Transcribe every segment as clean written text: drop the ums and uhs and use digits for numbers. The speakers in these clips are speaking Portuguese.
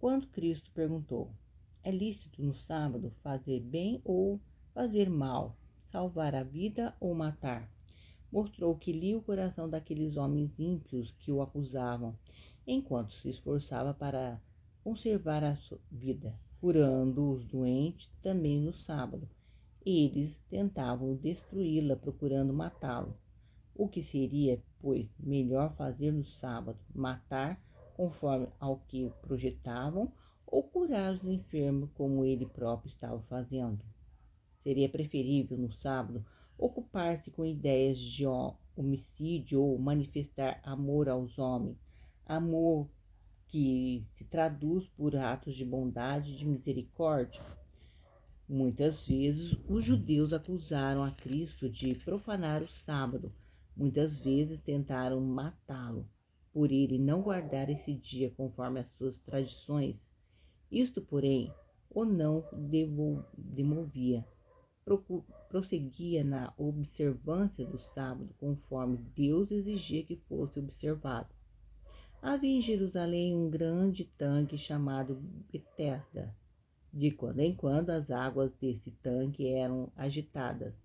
Quando Cristo perguntou: é lícito no sábado fazer bem ou fazer mal, salvar a vida ou matar? Mostrou que lia o coração daqueles homens ímpios que o acusavam, enquanto se esforçava para conservar a sua vida, curando os doentes também no sábado. Eles tentavam destruí-la, procurando matá-lo. O que seria, pois, melhor fazer no sábado? Matar, conforme ao que projetavam, ou curar os enfermos, como ele próprio estava fazendo? Seria preferível, no sábado, ocupar-se com ideias de homicídio ou manifestar amor aos homens, amor que se traduz por atos de bondade e de misericórdia. Muitas vezes os judeus acusaram a Cristo de profanar o sábado. Muitas vezes tentaram matá-lo, por ele não guardar esse dia conforme as suas tradições. Isto, porém, o não demovia. Prosseguia na observância do sábado, conforme Deus exigia que fosse observado. Havia em Jerusalém um grande tanque chamado Betesda. De quando em quando as águas desse tanque eram agitadas.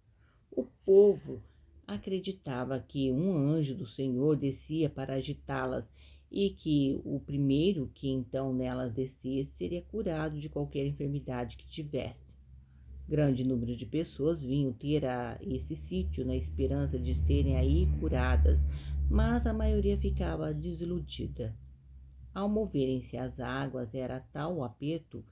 O povo acreditava que um anjo do Senhor descia para agitá-las e que o primeiro que então nelas descesse seria curado de qualquer enfermidade que tivesse. Grande número de pessoas vinham ter a esse sítio na esperança de serem aí curadas, mas a maioria ficava desiludida. Ao moverem-se as águas, era tal o aperto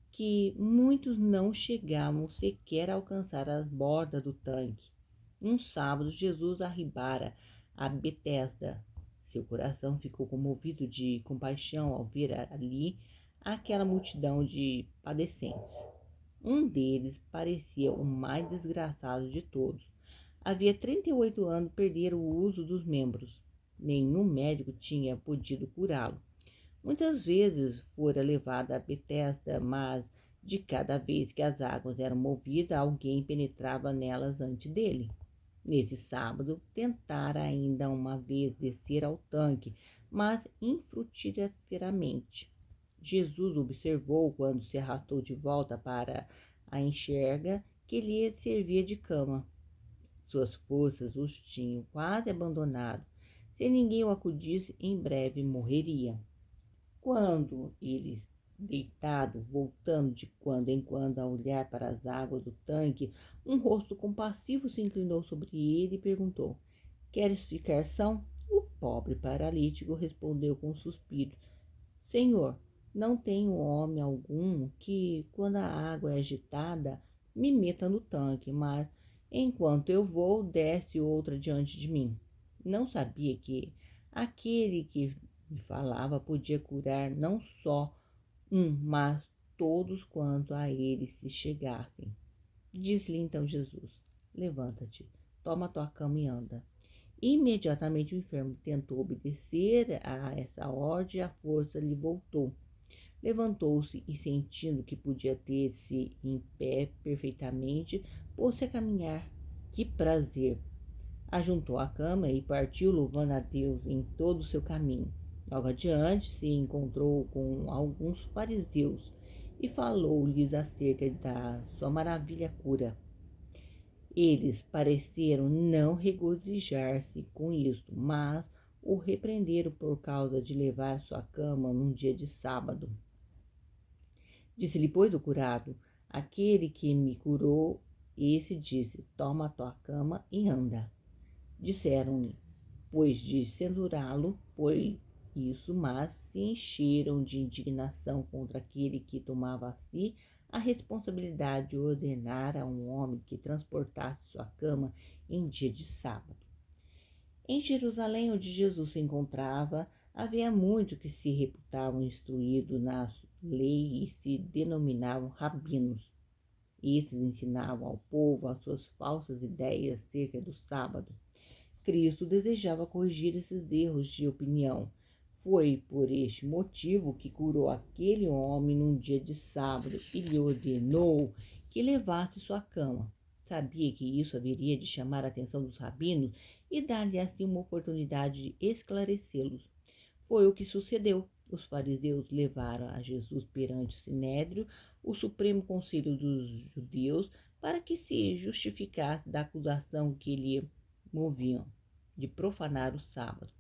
que muitos não chegavam sequer a alcançar as bordas do tanque. Um sábado, Jesus arribara a Betesda. Seu coração ficou comovido de compaixão ao ver ali aquela multidão de padecentes. Um deles parecia o mais desgraçado de todos. Havia 38 anos, perdera o uso dos membros. Nenhum médico tinha podido curá-lo. Muitas vezes fora levado a Betesda, mas de cada vez que as águas eram movidas, alguém penetrava nelas antes dele. Nesse sábado, tentara ainda uma vez descer ao tanque, mas infrutíferamente. Jesus observou quando se arrastou de volta para a enxerga que lhe servia de cama. Suas forças os tinham quase abandonado. Se ninguém o acudisse, em breve morreria. Quando eles, deitado, voltando de quando em quando a olhar para as águas do tanque, um rosto compassivo se inclinou sobre ele e perguntou: queres ficar são? O pobre paralítico respondeu com um suspiro: Senhor, não tenho homem algum que, quando a água é agitada, me meta no tanque, mas enquanto eu vou, desce outra diante de mim. Não sabia que aquele que me falava podia curar não só um, mas todos quanto a ele se chegassem. Disse-lhe então Jesus: levanta-te, toma tua cama e anda. Imediatamente o enfermo tentou obedecer a essa ordem e a força lhe voltou. Levantou-se e, sentindo que podia ter-se em pé perfeitamente, pôs-se a caminhar. Que prazer! Ajuntou a cama e partiu, louvando a Deus em todo o seu caminho. Logo adiante se encontrou com alguns fariseus e falou-lhes acerca da sua maravilha cura. Eles pareceram não regozijar-se com isto, mas o repreenderam por causa de levar sua cama num dia de sábado. Disse-lhe, pois, o curado: aquele que me curou, esse disse: toma a tua cama e anda. Disseram-lhe, pois, de censurá-lo, pois isso, mas se encheram de indignação contra aquele que tomava a si a responsabilidade de ordenar a um homem que transportasse sua cama em dia de sábado. Em Jerusalém, onde Jesus se encontrava, havia muitos que se reputavam instruídos na lei e se denominavam rabinos. Esses ensinavam ao povo as suas falsas ideias acerca do sábado. Cristo desejava corrigir esses erros de opinião. Foi por este motivo que curou aquele homem num dia de sábado e lhe ordenou que levasse sua cama. Sabia que isso haveria de chamar a atenção dos rabinos e dar-lhe assim uma oportunidade de esclarecê-los. Foi o que sucedeu. Os fariseus levaram a Jesus perante o Sinédrio, o Supremo Conselho dos Judeus, para que se justificasse da acusação que lhe moviam de profanar o sábado.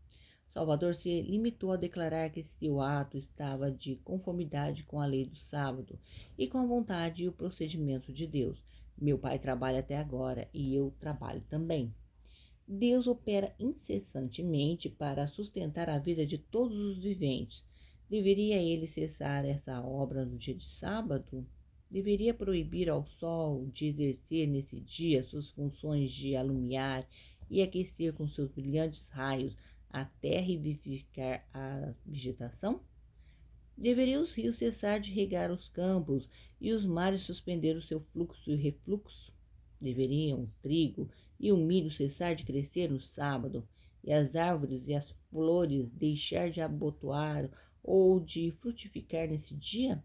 Salvador se limitou a declarar que seu ato estava de conformidade com a lei do sábado e com a vontade e o procedimento de Deus. Meu pai trabalha até agora e eu trabalho também. Deus opera incessantemente para sustentar a vida de todos os viventes. Deveria ele cessar essa obra no dia de sábado? Deveria proibir ao sol de exercer nesse dia suas funções de alumiar e aquecer com seus brilhantes raios a terra e vivificar a vegetação? Deveriam os rios cessar de regar os campos e os mares suspender o seu fluxo e refluxo? Deveriam o trigo e o milho cessar de crescer no sábado, e as árvores e as flores deixar de abotoar ou de frutificar nesse dia?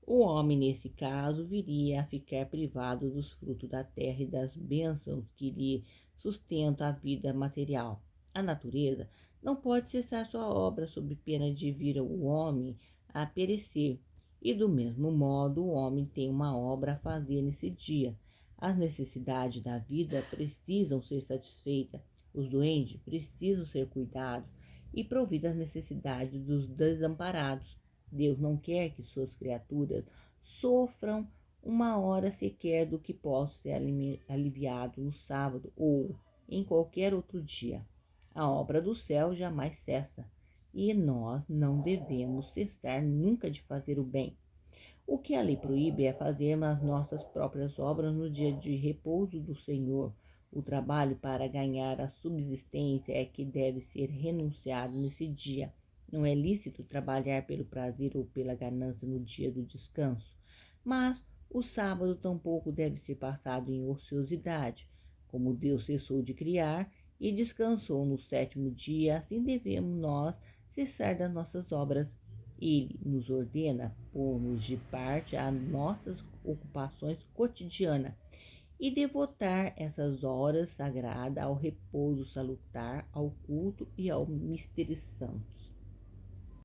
O homem, nesse caso, viria a ficar privado dos frutos da terra e das bênçãos que lhe sustentam a vida material. A natureza não pode cessar sua obra sob pena de vir o homem a perecer. E do mesmo modo, o homem tem uma obra a fazer nesse dia. As necessidades da vida precisam ser satisfeitas, os doentes precisam ser cuidados e providas as necessidades dos desamparados. Deus não quer que suas criaturas sofram uma hora sequer do que possa ser aliviado no sábado ou em qualquer outro dia. A obra do céu jamais cessa e nós não devemos cessar nunca de fazer o bem. O que a lei proíbe é fazermos as nossas próprias obras no dia de repouso do Senhor. O trabalho para ganhar a subsistência é que deve ser renunciado nesse dia. Não é lícito trabalhar pelo prazer ou pela ganância no dia do descanso. Mas o sábado tampouco deve ser passado em ociosidade. Como Deus cessou de criar e descansou no sétimo dia, assim devemos nós cessar das nossas obras. Ele nos ordena pormos de parte as nossas ocupações cotidianas e devotar essas horas sagradas ao repouso salutar, ao culto e ao mistério santos.